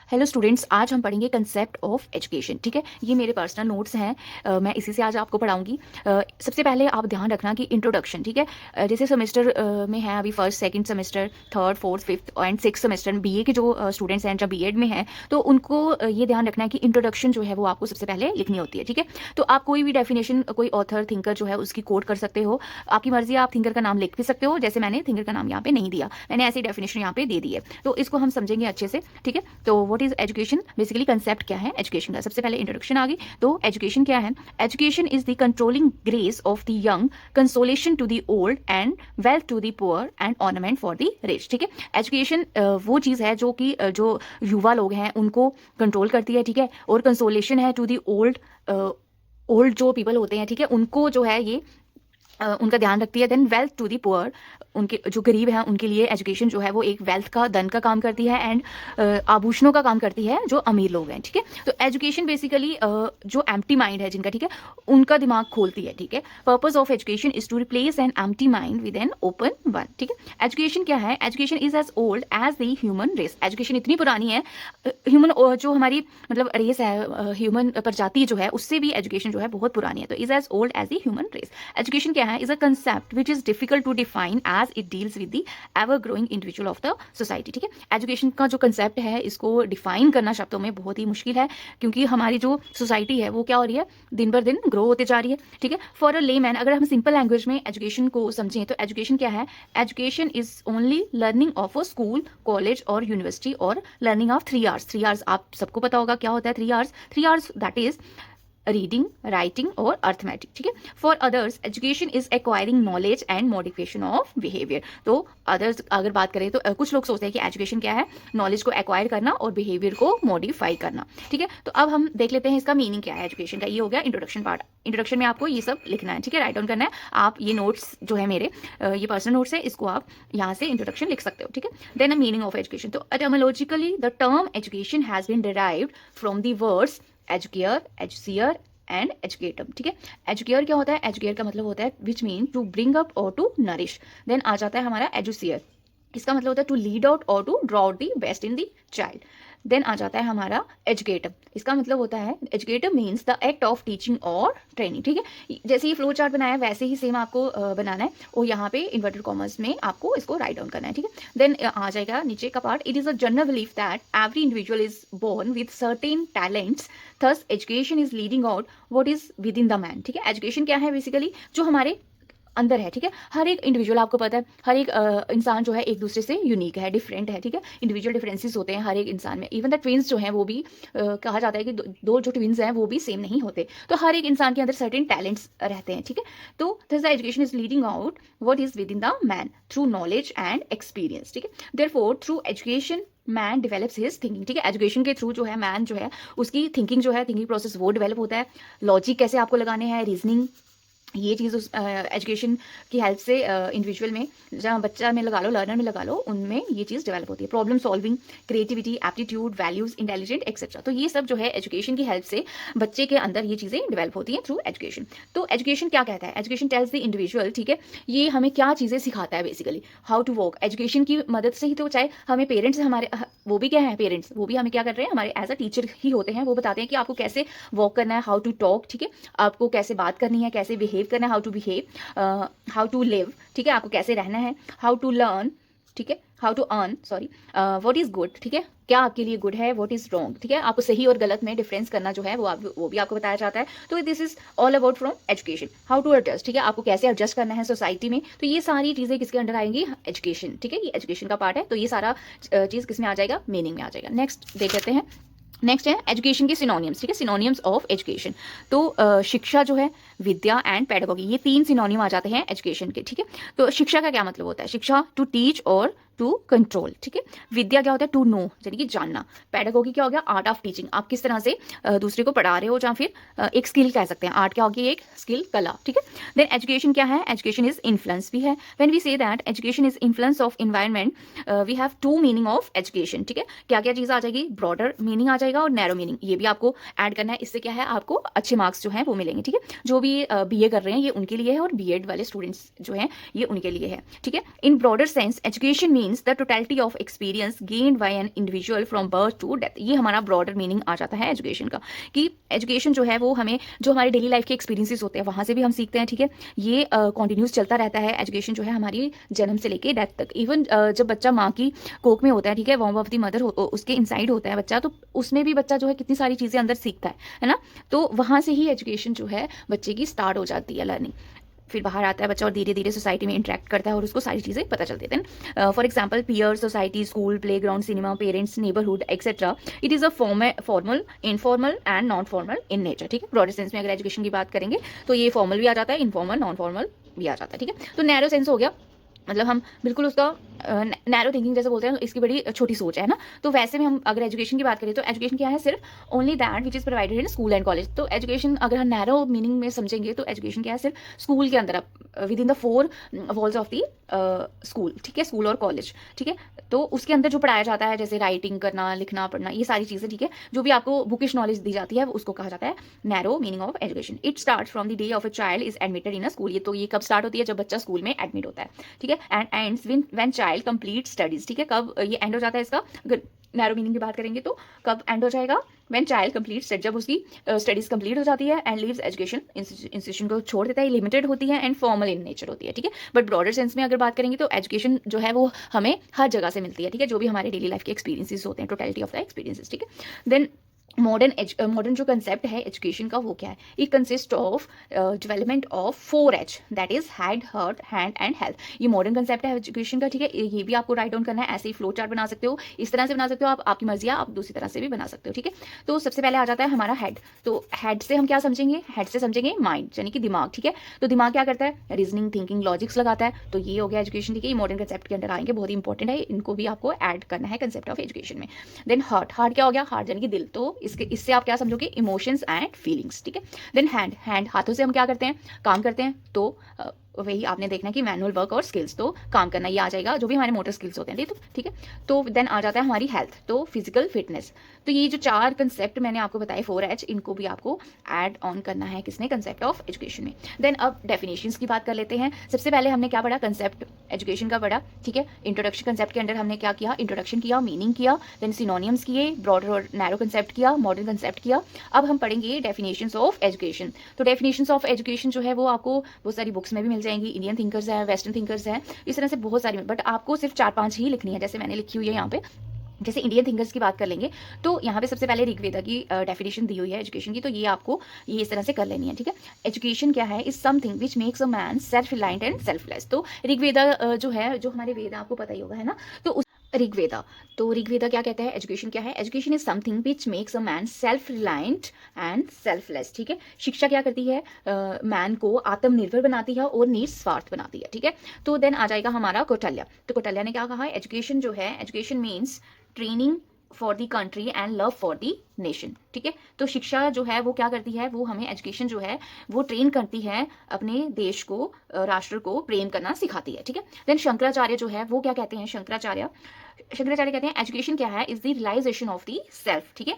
Hello students, आज हम पढ़ेंगे कंसेप्ट ऑफ एजुकेशन। ठीक है, ये मेरे पर्सनल नोट्स हैं। मैं इसी से आज आपको पढ़ाऊंगी। सबसे पहले आप ध्यान रखना कि इंट्रोडक्शन, ठीक है, जैसे सेमेस्टर में है अभी first second semester third fourth fifth and six semester BA के जो स्टूडेंट्स हैं जब बीएड में हैं तो उनको ये ध्यान रखना है कि इंट्रोडक्शन जो है वो आपको सबसे पहले लिखनी होती है। ठीक है, तो आप कोई भी डेफिनेशन कोई ऑथर थिंकर जो है उसकी कोट कर सकते हो, आपकी मर्जी है, आप थिंकर का नाम लिख भी सकते हो। जैसे मैंने थिंकर का नाम यहाँ पे नहीं दिया, मैंने ऐसी डेफिनेशन यहाँ पे दे दी है, तो इसको हम समझेंगे अच्छे से। ठीक है, तो what is education, basically concept क्या है एजुकेशन का। सबसे पहले इंट्रोडक्शन आ गई, तो एजुकेशन क्या है? Education is the controlling grace of the young, consolation to the old and wealth to the poor and ornament for the rich. ठीक है, एजुकेशन वो चीज़ है जो कि जो युवा लोग हैं उनको कंट्रोल करती है। ठीक है, और कंसोलेशन है टू द ओल्ड, ओल्ड जो पीपल होते हैं, ठीक है, उनको जो है ये उनका ध्यान रखती है। Then wealth to the poor, उनके जो गरीब हैं उनके लिए एजुकेशन जो है वो एक वेल्थ का, धन का काम करती है, एंड आभूषणों का काम करती है जो अमीर लोग हैं। ठीक है, तो एजुकेशन बेसिकली जो एम्प्टी माइंड है जिनका, ठीक है, उनका दिमाग खोलती है। ठीक है, purpose of education is to replace an empty mind with an open one. ठीक है, एजुकेशन क्या है? Education is as old as the human race. Education इतनी पुरानी है, ह्यूमन जो हमारी मतलब रेस है, ह्यूमन प्रजाति जो है, उससे भी एजुकेशन जो है बहुत पुरानी है। तो is as old as the human race. Education क्या है? Is a concept which is difficult to define as it deals with the ever growing individual of the society. ठीक है, एजुकेशन का जो कंसेप्ट है इसको डिफाइन करना शब्दों में बहुत ही मुश्किल है, क्योंकि हमारी जो सोसाइटी है वो क्या हो रही है, दिन बर दिन ग्रो होते जा रही है। ठीक है, फॉर अ लेमैन, अगर हम सिंपल लैंग्वेज में एजुकेशन को समझें तो एजुकेशन क्या है? Education is only learning of a school, college और यूनिवर्सिटी, और लर्निंग ऑफ 3 आवर्स। 3 आवर्स आप सबको पता होगा क्या होता है 3 hours. 3 hours that is reading, writing और अर्थमेटिक। ठीक है, for others education is acquiring knowledge and modification of behaviour. तो अदर्स अगर बात करें तो कुछ लोग सोचते हैं कि एजुकेशन क्या है? नॉलेज को एक्वायर करना और बिहेवियर को मॉडिफाई करना। ठीक है, तो अब हम देख लेते हैं इसका मीनिंग क्या है एजुकेशन का। ये हो गया इंट्रोडक्शन पार्ट। इंट्रोडक्शन में आपको ये सब लिखना है। ठीक है, राइट डाउन करना है। आप ये नोट्स जो है मेरे, ये पर्सनल नोट्स है, इसको आप यहाँ से इंट्रोडक्शन लिख सकते हो। ठीक है, then a meaning of education. तो etymologically the term education has been derived from the words educare, educere and educatum. ठीक है, एजुकेयर क्या होता है? एजुकेयर का मतलब होता है which mean to bring up और टू नरिश। देन आ जाता है हमारा एजुसियर, इसका मतलब होता है टू लीड आउट और to draw out the best in the child. Then आ जाता है हमारा एजुकेटम, इसका मतलब होता है educatum means the act of teaching और ट्रेनिंग। ठीक है, जैसे ये फ्लो चार्ट बनाया है वैसे ही सेम आपको बनाना है, और यहाँ पे इन्वर्टेड कॉमर्स में आपको इसको राइट डाउन करना है। ठीक है, देन आ जाएगा नीचे का part. It is a general belief that every individual is born with certain talents, thus education is leading out what is within the man. ठीक है, एजुकेशन क्या है? बेसिकली जो हमारे अंदर है। ठीक है, हर एक इंडिविजुअल, आपको पता है हर एक इंसान जो है एक दूसरे से यूनिक है, डिफरेंट है। ठीक है, इंडिविजुअल डिफरेंसेस होते हैं हर एक इंसान में। इवन द ट्विंस जो हैं वो भी कहा जाता है कि दो जो ट्विंस हैं वो भी सेम नहीं होते। तो हर एक इंसान के अंदर सर्टेन टैलेंट्स रहते हैं। ठीक है, तो this the education is leading out what is within the man through knowledge and experience. ठीक है, therefore through education man develops his thinking. ठीक है, एजुकेशन के थ्रू जो है मैन जो है उसकी थिंकिंग जो है, थिंकिंग प्रोसेस वो डेवलप होता है। लॉजिक कैसे आपको लगाने हैं, रीजनिंग, ये चीज़ उस एजुकेशन की हेल्प से इंडिविजुअल में, जहाँ बच्चा में लगा लो, लर्नर में लगा लो, उनमें ये चीज़ डेवलप होती है। Problem solving, creativity, aptitude, values, intelligent etcetera. तो ये सब जो है एजुकेशन की हेल्प से बच्चे के अंदर ये चीज़ें डेवलप होती हैं थ्रू एजुकेशन। तो एजुकेशन क्या कहता है? एजुकेशन टेल्स द इंडिविजुअल, ठीक है, ये हमें क्या चीज़ें सिखाता है, basically how to walk. Education की मदद से ही तो, चाहे हमें पेरेंट्स हमारे, वो भी क्या है, पेरेंट्स वो भी हमें क्या कर रहे हैं, हमारे एज अ टीचर ही होते हैं। वो बताते हैं कि आपको कैसे वॉक करना है, हाउ टू टॉक। ठीक है, आपको कैसे बात करनी है, कैसे बिहेव करना है, how to behave, how to live. ठीक है, आपको कैसे रहना है, हाउ टू लर्न। ठीक है, how to earn, sorry, what is good. ठीक है, क्या आपके लिए गुड है, व्हाट इज रॉन्ग। ठीक है, आपको सही और गलत में डिफरेंस करना जो है वो भी आपको बताया जाता है। तो this is all about from education. How to adjust, ठीक है, आपको कैसे एडजस्ट करना है सोसाइटी में। तो ये सारी चीजें किसके अंडर आएंगी? एजुकेशन। ठीक है, ये एजुकेशन का पार्ट है। तो ये सारा चीज किस में आ जाएगा? मीनिंग में आ जाएगा। नेक्स्ट देख लेते हैं। नेक्स्ट है एजुकेशन के सिनोनियम्स। ठीक है, सिनोनियम्स ऑफ एजुकेशन। तो शिक्षा जो है, विद्या एंड पेडागोगी, ये 3 सिनोनियम आ जाते हैं एजुकेशन के। ठीक है, तो शिक्षा का क्या मतलब होता है? शिक्षा टू टीच और टू कंट्रोल। ठीक है, विद्या क्या होता है? टू नो, यानी कि जानना। पेडागोगी क्या हो गया? आर्ट ऑफ टीचिंग, आप किस तरह से दूसरे को पढ़ा रहे हो, या फिर एक स्किल कह सकते हैं। आर्ट क्या होगी? एक स्किल, कला। ठीक है, देन एजुकेशन क्या है? एजुकेशन इज इन्फ्लुएंस भी है। When we say that education is influence of environment, we have 2 meaning of education. ठीक है, क्या क्या चीज़ आ जाएगी? ब्रॉडर मीनिंग आ जाएगा और नैरो मीनिंग, ये भी आपको ऐड करना है। इससे क्या है, आपको अच्छे मार्क्स जो हैं वो मिलेंगे। ठीक है, जो भी बीए कर रहे हैं ये उनके लिए है, और बीएड वाले स्टूडेंट्स जो हैं ये उनके लिए है। ठीक है, in broader sense education mean means the totality of experience gained by an individual from birth to death. ये हमारा ब्रॉडर मीनिंग आ जाता है एजुकेशन का, कि एजुकेशन जो है वो हमें जो हमारे डेली लाइफ के एक्सपीरियंसेस होते हैं वहाँ से भी हम सीखते हैं, ठीक है। ये कॉन्टिन्यूस चलता रहता है एजुकेशन जो है हमारी जन्म से लेके डेथ तक। इवन जब बच्चा माँ की कोख में होता है, ठीक है, वॉर्म ऑफ द मदर उसके इनसाइड होता है बच्चा, तो उसमें भी बच्चा जो है कितनी सारी चीज़ें अंदर सीखता है ना। तो वहाँ से ही एजुकेशन जो है बच्चे की स्टार्ट हो जाती है लर्निंग। फिर बाहर आता है बच्चा और धीरे धीरे सोसाइटी में इंटरेक्ट करता है और उसको सारी चीज़ें पता चलती हैं। For example peer, society, school, playground, cinema, parents, neighbourhood etcetera. It is a formal, informal and non formal in nature, ठीक है। ब्रॉडर सेंस में अगर एजुकेशन की बात करेंगे तो ये फॉर्मल भी आ जाता है, इनफॉर्मल, नॉन फॉर्मल भी आ जाता है, ठीक है। तो नैरो सेंस हो गया, मतलब हम बिल्कुल उसका नैरो थिंकिंग जैसे बोलते हैं, इसकी बड़ी छोटी सोच है ना। तो वैसे में हम अगर एजुकेशन की बात करें तो एजुकेशन क्या है, सिर्फ only that which is provided in school and college. तो एजुकेशन अगर हम नैरो मीनिंग में समझेंगे तो एजुकेशन क्या है, सिर्फ स्कूल के अंदर, with in the 4 walls of the school, ठीक है, स्कूल और कॉलेज, ठीक है। तो उसके अंदर जो पढ़ाया जाता है जैसे राइटिंग करना, लिखना, पढ़ना, ये सारी चीज़ें, ठीक है, जो भी आपको बुकिश नॉलेज दी जाती है उसको कहा जाता है narrow meaning of education. It start from the day of a child is admitted in a school. ये तो ये कब स्टार्ट होती है, जब बच्चा स्कूल में एडमिट होता है, ठीक है। And ends when child complete studies, ठीक है। कब ये एंड हो जाता है इसका, अगर नैरो मीनिंग की बात करेंगे तो कब एंड हो जाएगा, व्हेन चाइल्ड कंप्लीट स्टडी, जब उसकी स्टडीज कंप्लीट हो जाती है, एंड लीव्स एजुकेशन, इंस्टीट्यूशन को छोड़ देता है, लिमिटेड होती है एंड फॉर्मल इन नेचर होती है, ठीक है। बट ब्रॉडर सेंस में अगर बात करेंगे तो एजुकेशन जो है वो हमें हर जगह से मिलती है, ठीक है, जो भी हमारे डेली लाइफ के एक्सपीरियंसेस होते हैं, टोटलिटी ऑफ द एक्सपीरियंसेस, ठीक है। देन मॉडर्न जो कंसेप्ट है एजुकेशन का वो क्या है, it consist of development of 4H, that is head, heart, hand and health. ये मॉडर्न कंसेप्ट है एजुकेशन का, ठीक है। ये भी आपको राइट डाउन करना है, ऐसे ही फ्लो चार्ट बना सकते हो, इस तरह से बना सकते हो आप, आपकी मर्जी है, आप दूसरी तरह से भी बना सकते हो, ठीक है। तो सबसे पहले आ जाता है हमारा हेड। तो हेड से हम क्या समझेंगे, हेड से समझेंगे माइंड, यानी कि दिमाग, ठीक है। तो दिमाग क्या करता है, रीजनिंग, थिंकिंग, लॉजिक्स लगाता है। तो ये हो गया एजुकेशन, ठीक है। ये मॉडर्न कंसेप्ट के अंदर आएंगे, बहुत ही इंपॉर्टेंट है, इनको भी आपको ऐड करना है कंसेप्ट ऑफ एजुकेशन में। देन हार्ट, हार्ट क्या हो गया, हार्ट यानी कि दिल। तो इससे आप क्या समझोगे, इमोशंस एंड फीलिंग्स, ठीक है। देन हैंड, हैंड हाथों से हम क्या करते हैं, काम करते हैं। तो वही आपने देखना है कि मैनुअल वर्क और स्किल्स, तो काम करना ये आ जाएगा, जो भी हमारे मोटर स्किल्स होते हैं, ठीक है। तो देन आ जाता है हमारी हेल्थ, तो फिजिकल फिटनेस। तो ये जो 4 कंसेप्ट मैंने आपको बताए 4H, इनको भी आपको ऐड ऑन करना है किसने, कंसेप्ट ऑफ एजुकेशन में। देन अब डेफिनेशंस की बात कर लेते हैं। सबसे पहले हमने क्या पढ़ा, कंसेप्ट एजुकेशन का पढ़ा, ठीक है। इंट्रोडक्शन कंसेप्ट के अंदर हमने क्या किया, इंट्रोडक्शन किया, मीनिंग किया, देन सिनोनियम्स किए, ब्रॉडर और नैरो कंसेप्ट किया, मॉडर्न कंसेप्ट किया। अब हम पढ़ेंगे डेफिनेशंस ऑफ एजुकेशन। तो डेफिनेशंस ऑफ एजुकेशन जो है वो आपको बहुत सारी बुक्स में भी मिल जाएंगी, इंडियन थिंकर्स है, वेस्टर्न थिंकर्स है, इस तरह से बहुत सारी, बट आपको सिर्फ 4-5 ही लिखनी है, जैसे मैंने लिखी हुई है यहाँ पे। जैसे इंडियन थिंकर्स की बात कर लेंगे तो यहाँ पे सबसे पहले ऋग्वेदा की डेफिनेशन दी हुई है एजुकेशन की, तो ये आपको ये इस तरह से कर लेनी है, ठीक है। एजुकेशन क्या है, is something which makes a man self reliant and selfless. तो ऋग्वेदा जो है, जो हमारे वेद आपको पता ही होगा, है ना। तो ऋग्वेदा, तो ऋग्वेदा क्या कहता है, एजुकेशन क्या है, education is something which makes a man self reliant and selfless, ठीक है। शिक्षा क्या करती है, मैन को आत्मनिर्भर बनाती है और निस्वार्थ बनाती है, ठीक है। तो देन आ जाएगा हमारा कौटिल्य। तो कौटिल्य ने क्या कहा है, एजुकेशन जो है, education means training for the country and love for the nation, ठीक है। तो शिक्षा जो है वो क्या करती है, वो हमें एजुकेशन जो है वो ट्रेन करती है, अपने देश को, राष्ट्र को प्रेम करना सिखाती है, ठीक है। देन शंकराचार्य जो है वो क्या कहते हैं, शंकराचार्य कहते हैं एजुकेशन क्या है, is the realisation of the self, ठीक है।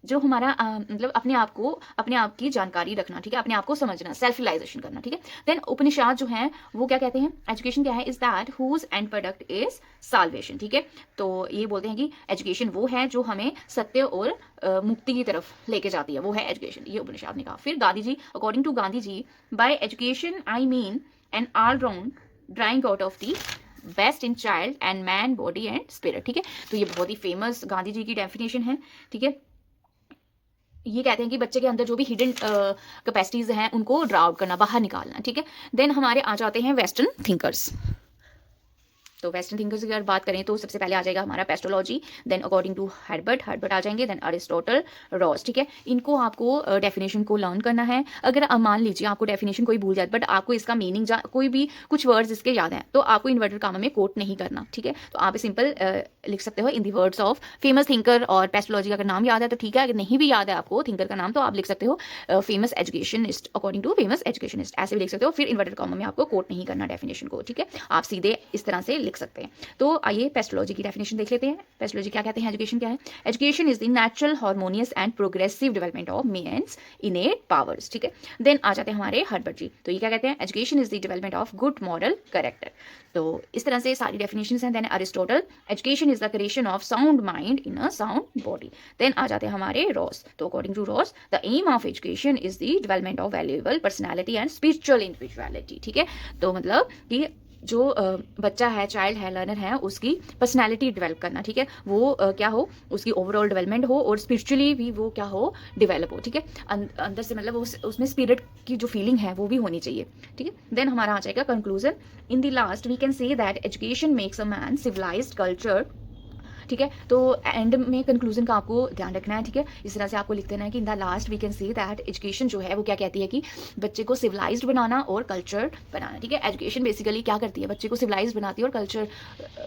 जो हमारा मतलब अपने आप की जानकारी रखना, ठीक है, अपने आप को समझना, सेल्फ रियलाइजेशन करना, ठीक है। देन उपनिषद जो है वो क्या कहते हैं, एजुकेशन क्या है, is that whose end product is salvation, ठीक है। तो ये बोलते हैं कि एजुकेशन वो है जो हमें सत्य और मुक्ति की तरफ लेके जाती है, वो है एजुकेशन, ये उपनिषद ने कहा। फिर Gandhi ji, according to Gandhi ji, by education I mean an all round drawing out of the best in child and man body and spirit, ठीक है। तो ये बहुत ही फेमस गांधी जी की डेफिनेशन है, ठीक है। ये कहते हैं कि बच्चे के अंदर जो भी हिडन कैपेसिटीज हैं उनको ड्रा आउट करना, बाहर निकालना, ठीक है। देन हमारे आ जाते हैं वेस्टर्न थिंकर्स। तो वेस्टर्न थिंकर्स की अगर बात करें तो सबसे पहले आ जाएगा हमारा Pestalozzi, then according to Herbert आ जाएंगे, देन अरिस्टोटल, रॉस, ठीक है। इनको आपको डेफिनेशन को लर्न करना है। अगर मान लीजिए आपको डेफिनेशन कोई भूल जाए बट आपको इसका मीनिंग कोई भी कुछ वर्ड्स इसके याद हैं, तो आपको इन्वर्टेड कामा में कोट नहीं करना, ठीक है। तो आप सिंपल लिख सकते हो in the words of famous thinker, और पेस्टोलॉजी का अगर नाम याद है तो ठीक है, अगर नहीं भी याद है आपको थिंकर का नाम तो आप लिख सकते हो famous educationist, according to famous educationist, ऐसे भी लिख सकते हो। फिर इन्वर्टेड कामा में आपको कोट नहीं करना डेफिनेशन को, ठीक है। आप सीधे इस तरह से लिख लिख सकते हैं। तो आइए पेस्टोलॉजी की डेफिनेशन देख लेते हैं। पेस्टोलॉजी क्या कहते हैं, एजुकेशन क्या है? Education is the natural harmonious and progressive development of man's innate powers, ठीक है। देन आ जाते हैं हमारे हर्बर्ट जी, तो ये क्या कहते हैं, education is the development of good moral character. तो इस तरह से सारी डेफिनेशंस हैं। Then Aristotle, education is the creation of sound mind in a sound body. Then आ जाते हैं हमारे रॉस, तो according to Ross the aim of education is the development of valuable personality and spiritual individuality, ठीक है। तो मतलब कि जो बच्चा है, चाइल्ड है, लर्नर है, उसकी पर्सनैलिटी डेवलप करना, ठीक है, वो क्या हो, उसकी ओवरऑल डेवलपमेंट हो और स्पिरिचुअली भी वो क्या हो, डेवलप हो, ठीक है। अंदर से मतलब उसमें स्पिरिट की जो फीलिंग है वो भी होनी चाहिए, ठीक है। देन हमारा आ जाएगा conclusion. In the last we can say that education makes a man civilised culture, ठीक है। तो एंड में कंक्लूजन का आपको ध्यान रखना है, ठीक है। इस तरह से आपको लिख देना है कि in the last we can see that education जो है वो क्या कहती है कि बच्चे को सिविलाइज्ड बनाना और कल्चर बनाना, ठीक है। एजुकेशन बेसिकली क्या करती है, बच्चे को सिविलाइज्ड बनाती है और कल्चर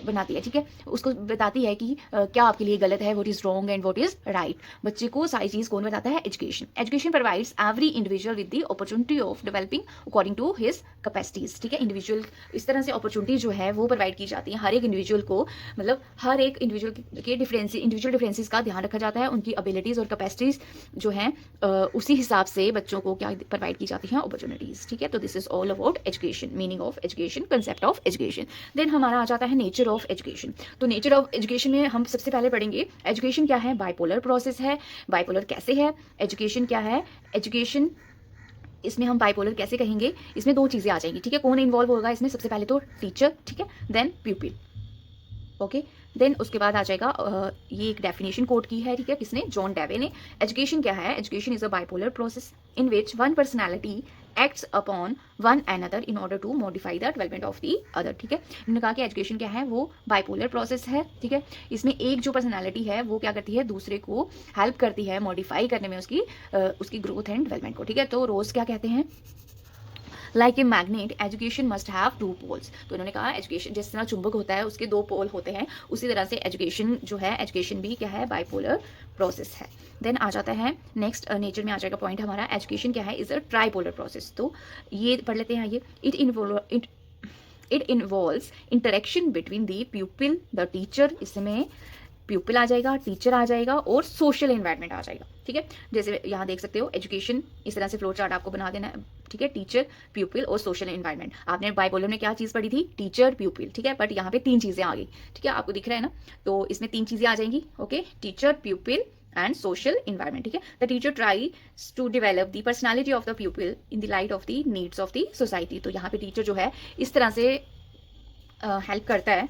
बनाती है, ठीक है। उसको बताती है कि क्या आपके लिए गलत है, what is wrong and what is right. बच्चे को सारी चीज़ कौन बताता है, education. Education provides every individual with the opportunity of developing according to his capacities, ठीक है। इंडिविजुअल इस तरह से अपॉर्चुनिटी जो है वो प्रोवाइड की जाती है हर एक इंडिविजुअल को, मतलब हर एक इंडिविजुअल के इंडिविजुअल डिफरेंसेस का ध्यान रखा जाता है, उनकी एबिलिटीज और कैपेसिटीज जो हैं उसी हिसाब से बच्चों को क्या प्रोवाइड की जाती हैं, अपॉर्चुनिटीज, ठीक है। तो this is all about education, meaning of education, concept of education. Then हमारा आ जाता है नेचर ऑफ एजुकेशन। तो नेचर ऑफ एजुकेशन में हम सबसे पहले पढ़ेंगे एजुकेशन क्या है, बाइपोलर प्रोसेस है, बाइपोलर कैसे है, एजुकेशन क्या है, एजुकेशन इसमें हम बाइपोलर कैसे कहेंगे, इसमें दो चीज़ें आ जाएंगी, ठीक है। कौन इन्वॉल्व होगा इसमें, सबसे पहले तो टीचर, ठीक है, देन प्यूपिल, ओके। देन उसके बाद आ जाएगा ये एक डेफिनेशन कोट की है, ठीक है, किसने, जॉन डेवे ने। एजुकेशन क्या है, education is a bipolar process in which one personality acts upon one another in order to modify the development of the other, ठीक है। इन्होंने कहा कि एजुकेशन क्या है, वो बाइपोलर प्रोसेस है, ठीक है। इसमें एक जो पर्सनैलिटी है वो क्या करती है, दूसरे को हेल्प करती है मॉडिफाई करने में उसकी ग्रोथ एंड डेवलपमेंट को, ठीक है। तो रोज क्या कहते हैं, like a magnet education must have two poles. तो इन्होंने कहा एजुकेशन जिस तरह चुंबक होता है उसके दो पोल होते हैं, उसी तरह से एजुकेशन जो है, एजुकेशन भी क्या है, बाइपोलर प्रोसेस है। देन आ जाता है नेक्स्ट नेचर में आ जाएगा पॉइंट हमारा, एजुकेशन क्या है, इज अ ट्राइपोलर प्रोसेस। तो ये पढ़ लेते हैं, ये it involves interaction between the pupil, the teacher, इसमें प्यूपिल आ जाएगा, टीचर आ जाएगा और सोशल एनवायरनमेंट आ जाएगा, ठीक है। जैसे यहाँ देख सकते हो एजुकेशन इस तरह से फ्लो चार्ट आपको बना देना है, ठीक है। टीचर, प्यूपिल और सोशल एनवायरनमेंट। आपने बाइपोलर में क्या चीज़ पढ़ी थी, टीचर, प्यूपिल, ठीक है। बट यहाँ पे तीन चीज़ें आ गई, ठीक है, आपको दिख रहा है ना। तो इसमें तीन चीज़ें आ जाएंगी, okay, teacher, pupil and social environment, ठीक है। The teacher try to develop the personality of the pupil in the light of the needs of the society. तो यहाँ पे टीचर जो है इस तरह से हेल्प करता है।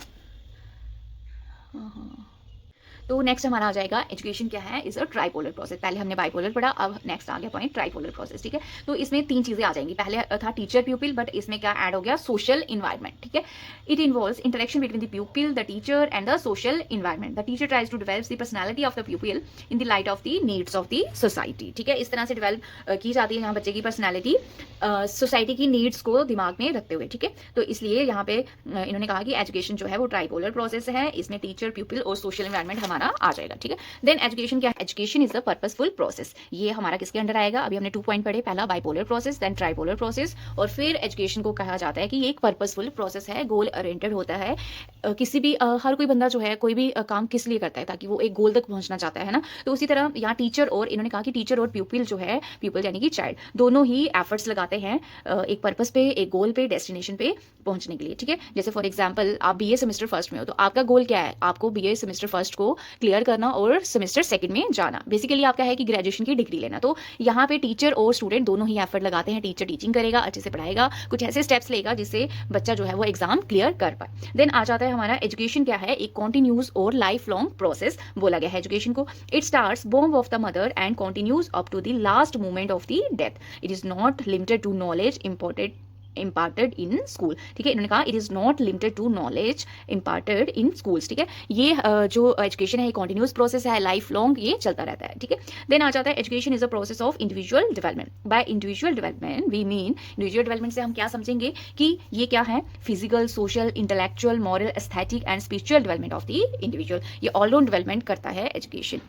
तो नेक्स्ट हमारा आ जाएगा एजुकेशन क्या है, इज अ ट्राइपोलर प्रोसेस। पहले हमने बाइपोलर पढ़ा, अब नेक्स्ट आ गया पॉइंट ट्राइपोलर प्रोसेस, ठीक है। तो इसमें तीन चीजें आ जाएंगी, पहले था टीचर प्यूपिल, बट इसमें क्या ऐड हो गया, सोशल इन्वायरमेंट, ठीक है। It involves interaction between the pupil, the teacher and the social environment. The teacher tries to develop the personality of the pupil in the light of the needs of the society, ठीक है। इस तरह से develop की जाती है यहाँ बच्चे की पर्सनैलिटी सोसाइटी की नीड्स को दिमाग में रखते हुए, ठीक है। तो इसलिए यहाँ पे इन्होंने कहा कि एजुकेशन जो है वो ट्राइपोलर प्रोसेस है, इसमें टीचर, प्यूपिल और सोशल इन्वायरमेंट हमारा आ जाएगा, ठीक है। देन एजुकेशन क्या है, education is a purposeful process. ये हमारा किसके अंडर आएगा, अभी हमने 2 पॉइंट पढ़े, पहला bipolar process, then tripolar process, और फिर एजुकेशन को कहा जाता है कि ये एक पर्पसफुल प्रोसेस है, गोल ओरिएंटेड होता है। किसी भी हर कोई बंदा जो है कोई भी काम किस लिए करता है, ताकि वो एक गोल तक पहुंचना चाहता है ना। तो उसी तरह यहाँ टीचर और इन्होंने कहा कि टीचर और प्यूपिल जो है, प्यूपिल यानी कि चाइल्ड, दोनों ही एफर्ट्स लगाते हैं एक पर्पस पे, एक गोल पे, डेस्टिनेशन पे पहुंचने के लिए, ठीक है। जैसे फॉर एग्जाम्पल आप बीए सेमेस्टर फर्स्ट में हो, तो आपका गोल क्या है, आपको बीए सेमेस्टर फर्स्ट को क्लियर करना और सेमेस्टर सेकंड में जाना। बेसिकली आपका है कि ग्रेजुएशन की डिग्री लेना। तो यहाँ पे टीचर और स्टूडेंट दोनों ही एफर्ट लगाते हैं। टीचर टीचिंग करेगा, अच्छे से पढ़ाएगा, कुछ ऐसे स्टेप्स लेगा जिससे बच्चा जो है वो एग्जाम क्लियर कर पाए। देन आ जाता है हमारा एजुकेशन क्या है, एक कॉन्टिन्यूस और लाइफ लॉन्ग प्रोसेस बोला गया है एजुकेशन को। It starts born of the mother and continues up to the last moment of the death. It is not limited to knowledge imparted in school, ठीक है। इन्होंने कहा it is not limited to knowledge imparted in schools, ठीक है। ये जो education है continuous process है, लाइफ लॉन्ग ये चलता रहता है, ठीक है। देन आ जाता है education is a process of individual development. By individual development we mean, individual development से हम क्या समझेंगे कि ये क्या है, physical, social, intellectual, moral, aesthetic and spiritual development of the individual. ये ऑलराउंड डेवलपमेंट करता है एजुकेशन,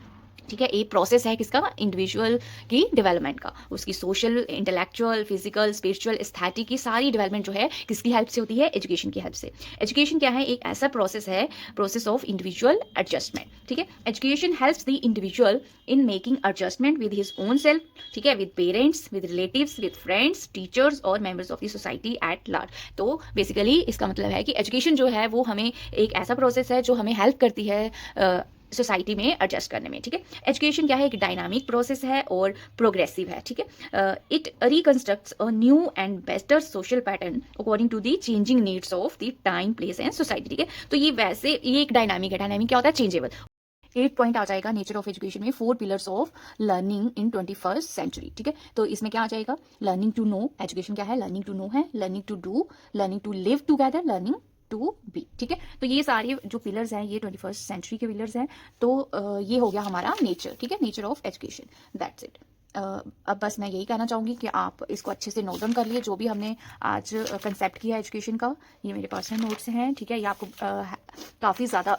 ठीक है, एक प्रोसेस है किसका, इंडिविजुअल की डेवलपमेंट का, उसकी social, intellectual, physical, spiritual, aesthetic की सारी डेवलपमेंट जो है किसकी हेल्प से होती है, एजुकेशन की हेल्प से। एजुकेशन क्या है, एक ऐसा प्रोसेस है, प्रोसेस ऑफ इंडिविजुअल एडजस्टमेंट। ठीक है, education helps the individual in making adjustment with his own self, ठीक है, with parents, with relatives, with friends, teachers और members of the society at large. तो बेसिकली इसका मतलब है कि एजुकेशन जो है वो हमें एक ऐसा प्रोसेस है जो हमें हेल्प करती है सोसाइटी में एडजस्ट करने में। ठीक है, एजुकेशन क्या है, एक डायनामिक प्रोसेस है और प्रोग्रेसिव है। ठीक है, it reconstructs a new and better social pattern according to the changing needs of the time, place and society. ठीक है, तो ये वैसे ये एक डायनामिक है। डायनामिक क्या होता है, चेंजेबल। 8 पॉइंट आ जाएगा नेचर ऑफ एजुकेशन में, 4 pillars of learning in 21st century. ठीक है, तो इसमें क्या आ जाएगा, लर्निंग टू नो, एजुकेशन क्या है, लर्निंग टू नो है, learning to do, learning to live together, learning to be. ठीक है, तो ये सारे जो पिलर्स हैं ये 21st सेंचुरी के पिलर्स हैं। तो ये हो गया हमारा नेचर। ठीक है, nature of education, that's it. अब बस मैं यही कहना चाहूँगी कि आप इसको अच्छे से नोट डाउन कर लिए, जो भी हमने आज कंसेप्ट किया एजुकेशन का। ये मेरे पर्सनल नोट्स हैं। ठीक है, ये आपको काफ़ी ज़्यादा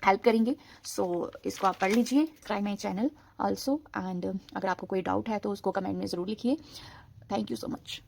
हेल्प करेंगे। सो इसको आप पढ़ लीजिए, subscribe my channel also, and अगर आपको कोई डाउट है तो उसको कमेंट में ज़रूर लिखिए। Thank you so much.